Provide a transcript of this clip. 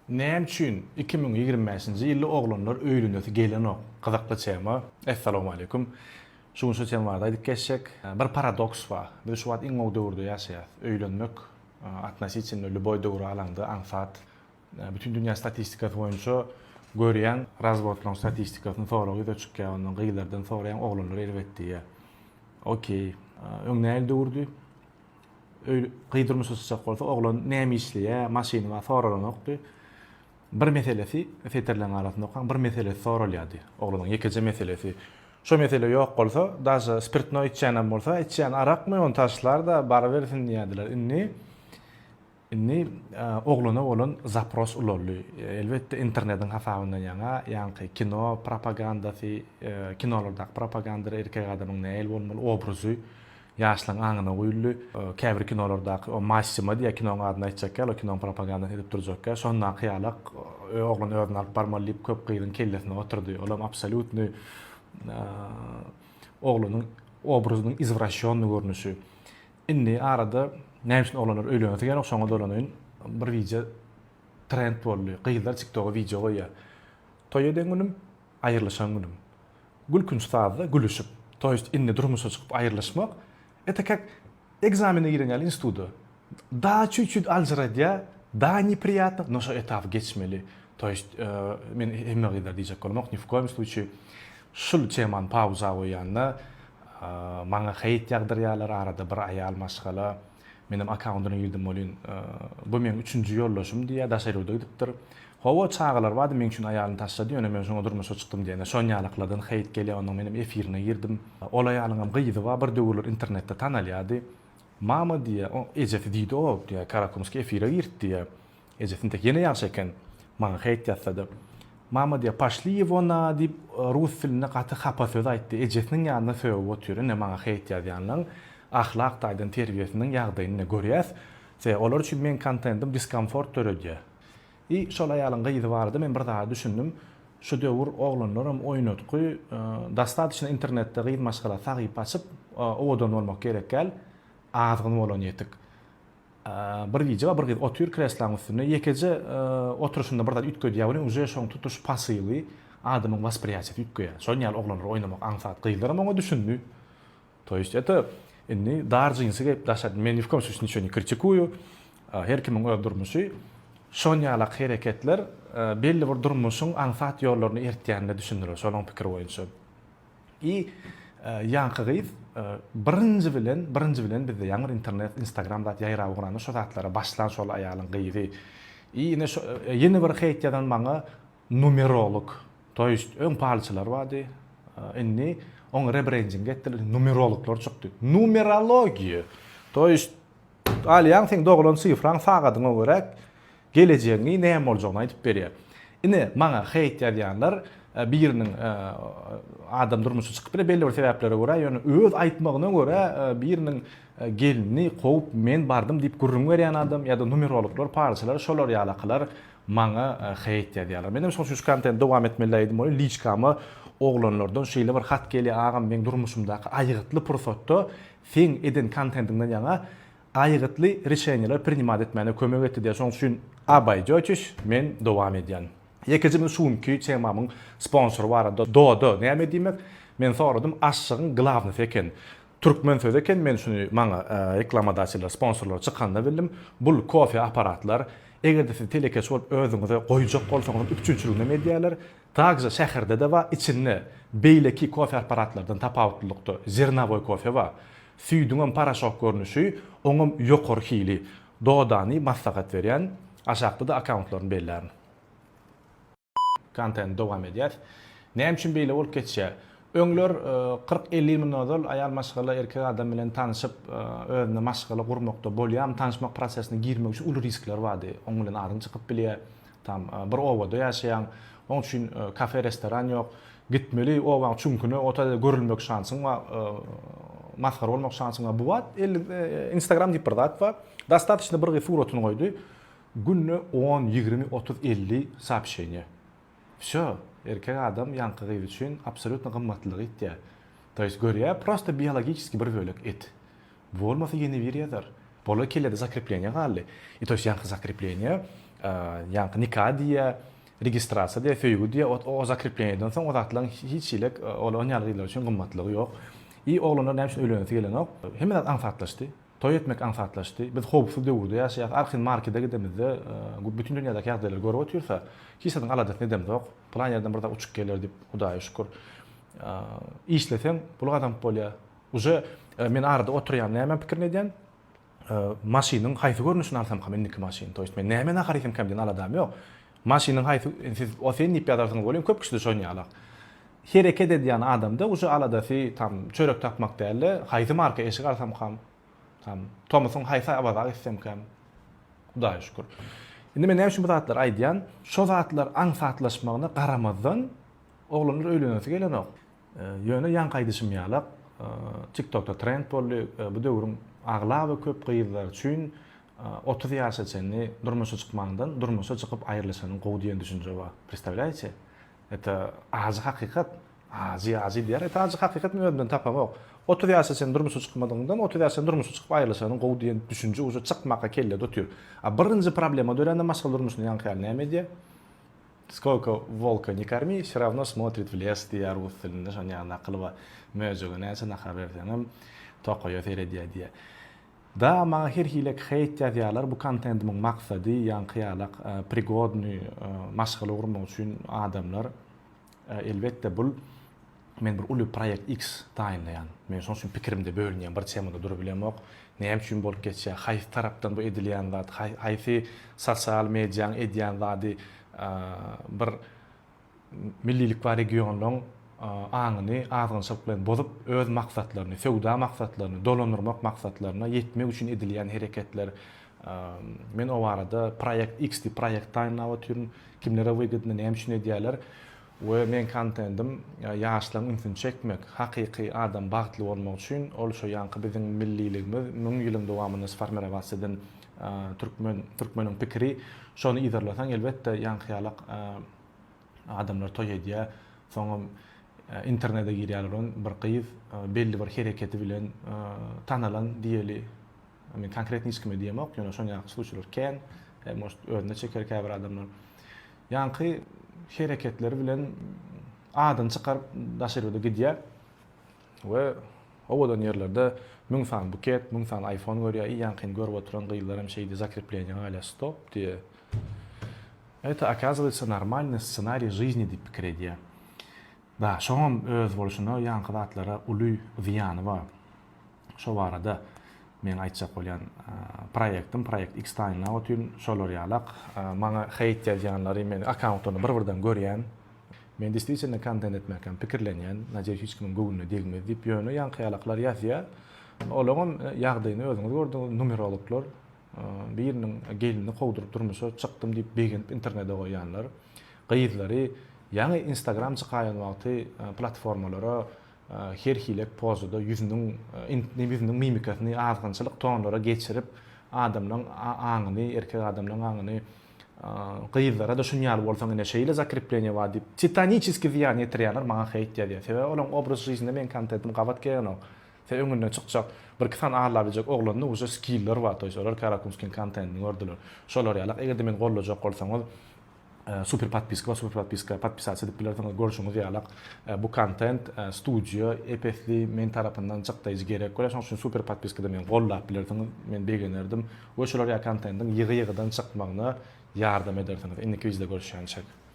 Näme üçin 2025-nji ýylda oglanlar öýlenýär gelenok? Gyzykly tema. Assalamu alaykum. Şuň söýsen barda aýdyp geçsek, bir paradoks bar. Biz şu wagt iň ow döwürde ýaşaýar. Öýlenmek atnaşy için löboý döwür alanda ansat. Bütün dünýä statistikasy boýunça görýän razwodlaryň statistikasyny soragy da çykýanyň gyýlardan soraýan oglanlar elbetde. Okey. Öňnäl döwürdi. Gyýdyrmy sözsek bolsa oglan näme işleýär, maşyna soralanokdy. Bir meselesi feterlen arasında okan bir meselesi sorulýardy. Oglanyň ýekiji meselesi. Şo mesele ýok bolsa, daşy spirtno içýän bolsa, içýän arakmy on taşlar da bar bersin diýdiler. Inni oglana bolan zapros ularly. Elbetde internetiň hasabyndan ýa-ni kino propagandasy, kinolarda propaganda erkek adamyň näil bolmaly obrazy ýaşlaryň aňyna goýuly. Käbir kinolarda o massima diýe kinoň adyny aýtjak, o kinoň propaganda edip durjak. Şondan hyýalak oglan özüni alyp barmaly köp gyýryn kellesine oturdy. Olam absolutny oglanyň obrazynyň izvrasiýonly görnüşi. Inni arada näme oglanlar öýlenýär diýen oňa dolanyň bir video trend boldy. Gyýlar TikTok'a video goýýar. Toýa deňinim, aýyrlyşan günüm. Gülkün stadda gülüşüp, toýst inni durmuşa çykyp aýyrlyşmak. Это экзамены girenýär institutda. Да чуть-чуть aljaradya, да неприятно, но şo etap geçmeli. То есть men hemme gyýlar diýjek bolmak, ni в коем случае şul çeman pauza goýanna maňa heýit ýagdyrýarlar arada bir aýal maşgala menim akkauntyna girdim bolyn. Bu men 3-nji ýollaşym diýe daşaryda gidipdir. Hawa çağalar bardy men üçin aýalyny taşlady, ýöne men şoňa durmuşa çykdym diýende. Şoň ýalyklardan heýit gelýär, onuň menim efirine girdim. Ol aýalyňam gyýdy we bir döwürler internetde tanalýady. Mama diýe, o ejeti diýdi o diýe Karakumski efire girdi diýe. Ejetin tek ýene ýaşy eken. Maňa heýit ýatsady. Mama diýe paşly wona diýip rus diline gaty hapa söz aýtdy. Ejetiniň ýanyna söýüp oturýar, ne maňa heýit ýazýanlaryň ahlak taýdan terbiýesiniň ýagdaýyny görýäs. Olar üçin men kontentim diskomfort töredi. Şol aýalyň gyýdy bardy, men bir daha düşündüm. Şu döwür oglanlarym oýnatky, dastatçyna internetde gyýdy maşgala sagyp açyp, owadan bolmak gerekkel, azgyny bolan ýetik. Bir video, bir gyýdy otur kreslaň üstüne, ýekiji oturuşynda bir daha ütgedi ýagny, uje şoň tutuş pasyly adamyň восприятиясы ütgedi. Şol ýaly oglanlar oýnamak ansat gyýdylar, ama düşündi. То есть это inni darjynsy gep daşat, men ni в коем случае ничего не критикую. Her kimiň öz durmuşy. Şoň ýaly hereketler belli bir durmuşyň ansat ýollaryny ertýände düşündirir, şolaň pikir boýunça. Ýanky gyýyp birinji bilen bizde ýaňy internet, Instagramda ýaýrap gurany şo zatlara başlan şol aýalyň gyýdy. Ýene bir heýit ýadan maňa numerolog, to есть öň palçylar bardy. Inni on rebranding etdiler, numerologlar çykdy. Numerologiýa. To есть alýan sen doglan syfraň sagadyňa görek geleceğini näme boljagyny aýdyp berýär. Ine maňa heýit ýazýanlar biriniň adam durmuşy çykyp belli bir sebeplere görä, ýöne öz aýtmagyna görä biriniň gelini gowy men bardym diýip gurrun berýän adam ýa-da numerologlar, parçalar, şolar ýalakylar maňa heýit ýazýarlar. Menem şu kontent dowam etmeli edim, o liçkama oglanlardan şeýle bir hat gelýär, agam men durmuşymdaky aýgytly pursatda sen eden kontentiňden ýa-ni aýgytly reşenýeler priňmat etmäne kömek etdi diýe şoň üçin abaýjyç men dowam edýän. Ýekiji şuňky temamyň sponsory bar, Dodo. Näme diýmek? Men soradym, aşygyň glavny eken. Türkmen söz eken, men şunu maňa reklamadaçylar, sponsorlar çykanda bildim. Bul kofe aparatlar, egerde siz telekes bolup özüňize goýjak bolsaňyz üçünçülüğüne medýalar, tagza şäherde de wa içinde beýleki kofe aparatlardan tapawutlykda zernawoy kofe wa süýdüňem paraşok görnüşi, oňam ýokary hili Dodany maslahat berýän, aşagda da akkauntlaryny bellärin. Kontent dowam edýär. Näme üçin beýle bolup geçýär? Öňler 40-50 minodal aýal maşgala erkek adam bilen tanyşyp özüne maşgala gurmakda bolýar, tanışmak prosesine girmek üçin uly riskler bardy. Oň bilen aryn çykyp bilýär. Tam bir owada ýaşaýan, oň üçin kafe, restoran ýok. Gitmeli, owaň çuňkyny otada görülmek şansyň we maskara bolmak şansyň bu wat. Instagram diýip bir zat bar. Dastatçyna bir fotosyny goýdy. Günne 10, 20, 30, 50 сообщение. Всё, erkek adam ýanky gyýy üçin absolutny gymmatlyk etdi. То есть görýär, просто biologически bir bölek et. Bolmasa ýene bir ýazar. Bola keledi zakrepleniya galy. И то есть ýanky zakrepleniya yankı nikah diýe, registrasiýa diýe, föýgü diýe o zakrepleniýeden soň o zatlaryň hiç ilek olan ýalylar üçin gymmatlygy ýok. Oglanlar näme üçin öýlenip gelenok? Hemme anfatlaşdy. Toy etmek anfatlaşdy. Biz hopsuz döwürde ýaşaýak. Arxyn markete gidemizde bütün dünýädäki ýagdaýlar görüp otursa, hiçden aladat nedem ýok. Plan ýerden birde uçup gelir dip Hudaýa şükür. İşlesem bul adam bolýa. Uje men arada oturýan näme pikir edýän? Maşynyň haýsy görnüşini alsam hem indiki maşyn. Toýst men näme naharisim kam diýen aladam ýok. Maşynyň haýsy siz o sen nip ýadarsyňyz bolýan köp kişi şoňýarlar. Hereket edýän adamda uje aladasy tam çörek tapmak däle, haýsy marka eşik alsam ham tam Thomas'ın haýsy abaza etsem kam. Hudaýa şükür. Indi men näme üçin bu zatlar aýdýan? Şo zatlar anfatlaşmagyna garamazdan oglanlar öýlenesi gelenok. Ýöne ýan gaýdyşymýarlar. TikTok'ta trend boldy. Bu döwrüň agla we köp gyýyzlar üçin 30 ýaşaçany durmuşa çykmandan durmuşa çykyp aýrylşanyň gowy diýen düşünje bar. Представляете? Это az hakikat. Az diýer. Это az hakikat öňden tapamok. 30 ýaşaçany durmuşa çykmadyňdan 30 ýaşaçany durmuşa çykyp aýrylşanyň gowy diýen düşünje uje çykmaka kelle dotýur. Birinji problema dörende maşgal durmuşyny ýankyýar näme diýe? Сколько волка не корми, все равно смотрит в лес, diýär rus dilinde, şoňa naklyba möjüge näçe nahar bersenem toqoýa diýär. Da maňa her hilek heýt ýazýarlar, bu kontentiň maksady ýankyýarlyk prigodny maşgal urmak üçin adamlar elbetde bul men bir uly proýekt X taýynlaýan. Men şoň üçin pikirimde bölünýän bir temada durup bilemok. Näme üçin bolup geçýär? Haýsy tarapdan bu edilýän zat, haýsy sosial mediýaň edýän zady bir millilik we regionlaryň aňyny agynşyk bilen bozup öz maksatlaryny, feodal maksatlaryny, dolandyrmak maksatlaryna ýetmek üçin edilýän hereketler. Men o arada proýekt X diýip proýekt taýynlap otyryn, kimlere wegitni näme üçin edýärler we men kontentim ýaşlaryň ünsün çekmek, hakyky adam bagtly bolmak üçin ol şo ýanky biziň milliligimiz 1000 ýylyň dowamyny formirasiýadan Türkmeniň pikiri şonu iderlasan elbetde ýankyýarlyk adamlar toý edýär. Soňra internete girýärler bir gyýyz belli bir hereketi bilen tanalan diýeli. Men konkret hiç kime diýemok, ýöne şoňa sluçlar ken, most önüne çeker käbir adamlar. Ýanky hereketleri bilen adyny çykaryp daşyrda gidýär we owadan ýerlerde 1000 fan buket, 1000 fan iPhone görýär, ýanky görüp oturan gyýylar hem şeýdi закрепление аля стоп diýe. Это оказывается нормальный сценарий жизни дип pikir edýär. Da, şoňam öz boluşyna ýanky zatlara uly ziýany bar. Şo barada men aýtjak bolýan proýekt X taýynlap otyryn, şolar ýalyk maňa heýt ýazýanlary men akkauntony bir-birden görýän. Men действительно kontent etmekden pikirlenýän, näçe hiç kimin göwüne degmez diýip ýöne ýankyýarlyklar ýazýar. Olaňam ýagdaýyny özüňiz gördüňiz, numerologlar biriniň gelini gowdurup durmuşa çykdym diýip begenip internete goýanlar. Gyýyzlary ýa-ni Instagram çykaýan wagty platformalara her hilek pozada yüzüniň mimikasyny azgynçylyk tonlara geçirip adamlaryň aňyny, erkek adamlaryň aňyny gyýyzlara da şunýar bolsaň ene şeýle zakrepleniýe bar diýip titanический ziýan ýetirýärler maňa heýt diýär. Sebäbi olaň obraz жизни men kontentim gabat gelýän. Sen öňünden çykjak bir kisan ağlabilecek oglanyň uza skiller bar, toýşolar Karakumskin kontentini gördüler. Şolar ýalyk eger de men gollajak bolsaňyz super подписка подписаться diýip bilersiňiz görüşüňiz ýalyk bu kontent studio EPS'li men tarapyndan çykdyjy gerek. Şoň üçin super подпискада men gollap bilersiňiz men begenerdim. We şolar ýa kontentiň ýygy-ýygydan çykmagyna ýardam edersiňiz. Indiki bizde görüşýänçek.